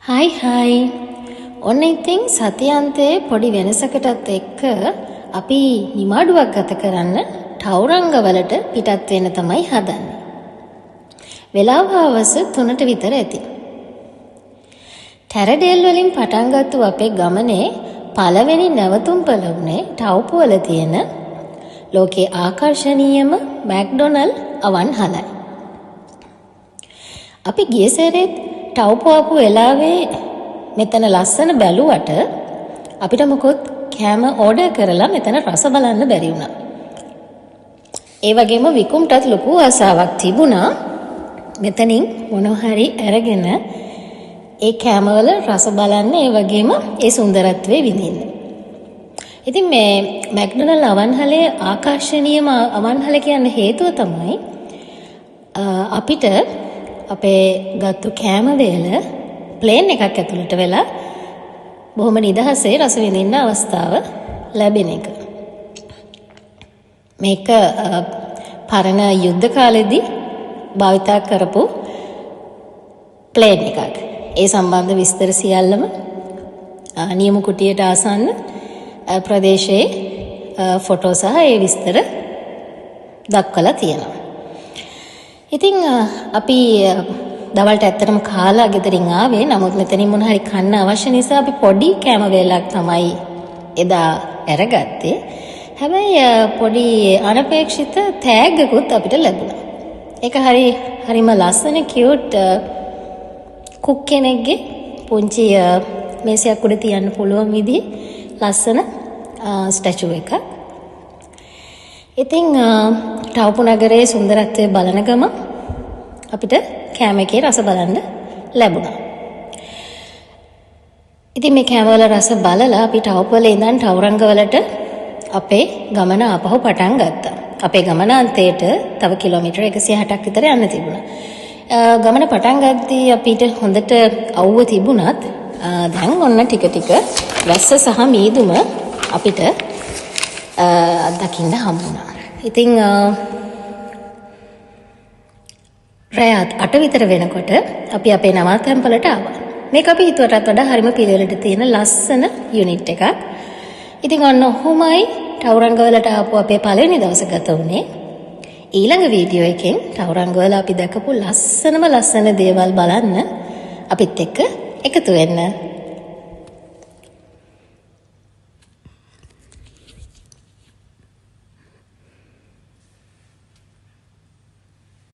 හයි හයි. ඔන්න ඉතින් සතියන්තයේ පොඩි වෙනසකටත් එක්ක අපි නිමාඩුවක් ගත කරන්න ටවුරංගවලට පිටත් වෙන්න තමයි හදන්නේ. වෙලාව හවස 3ට විතර ඇති. ටැරඩේල් වලින් පටන් ගත්තු අපේ ගමනේ පළවෙනි නැවතුම්පළ වුණේ ටවුපුවල තියෙන ලෝකේ ආකර්ශනීයම මැක්ඩොනල්ඩ් අවන්හලයි. අපි ගිය සැරේ ටවුපුවපු වෙලාවේ මෙතන ලස්සන බැලුවට අපිට මොකොත් කෑම ඕඩර් කරලා මෙතන රස බලන්න බැරි වුණා. ඒ වගේම විකුම්ටත් ලොකු ආසාවක් තිබුණා මෙතනින් මොනවා හරි අරගෙන ඒ කෑමවල රස බලන්න, ඒ වගේම ඒ සුන්දරත්වය විඳින්න. ඉතින් මේ මැක්ඩොනල්ඩ් අවන්හලේ ආකර්ශනීයම අවන්හල කියන්න හේතුව තමයි අපිට අපේ ගත්තු කෑම වේල ප්ලේන් එකක් ඇතුළට වෙලා බොහොම නිදහසේ රස විඳින්න අවස්ථාව ලැබෙන එක. මේක පරණ යුද්ධ කාලෙදී භාවිතා කරපු ප්ලේන් එකක්. ඒ සම්බන්ධ විස්තර සියල්ලම නියම කුටියට ආසන්න ප්‍රදේශයේ ෆොටෝ සහ ඒ විස්තර දක්වලා තියෙනවා. ඉතින් අපි දවල්ට ඇත්තටම කාලා ගෙදරින් ආවේ. නමුත් මෙතනින් මොන හරි කන්න අවශ්‍ය නිසා අපි පොඩි කෑම වේලක් තමයි එදා අරගත්තේ. හැබැයි පොඩි අනපේක්ෂිත තෑග්ගකුත් අපිට ලැබුණා. ඒක හරිම ලස්සන කියුට් කුක් කෙනෙක්ගේ පුංචි මේසයක් උඩ තියන්න පුළුවන් විදිහේ ලස්සන ස්ටැචු එකක්. ඉතින් ටවුපු නගරයේ සුන්දරත්වය බලන ගම අපිට කෑම එකේ රස බලන්න ලැබුණා. ඉතින් මේ කෑමවල රස බලලා අපි ටවුපුවල ඉඳන් ටවුරංගවලට අපේ ගමන ආපහු පටන් ගත්තා. අපේ ගමන අන්තයට තව කිලෝමීටර් 160ක් විතර යන්න තිබුණා. ගමන පටන් ගද්දී අපිට හොඳට අවුව තිබුණත් දැන් ඔන්න ටික ටික වැස්ස සහ මීදුම අපිට අත්දකින්න හම්බුණා. ඉතින් රෑ 8 විතර වෙනකොට අපි අපේ නවාතැන්පලට ආවා. මේක අපි හිතුවටත් වඩා හරිම පිළිවෙලට තියෙන ලස්සන යුනිට් එකක්. ඉතින් ඔන්න ඔහොමයි ටවුරංගවලට ආපු අපේ පළවෙනි දවස ගත වුණේ. ඊළඟ වීඩියෝ එකෙන් ටවුරංගවල අපි දැකපු ලස්සන දේවල් බලන්න අපිත් එක්ක එකතු වෙන්න.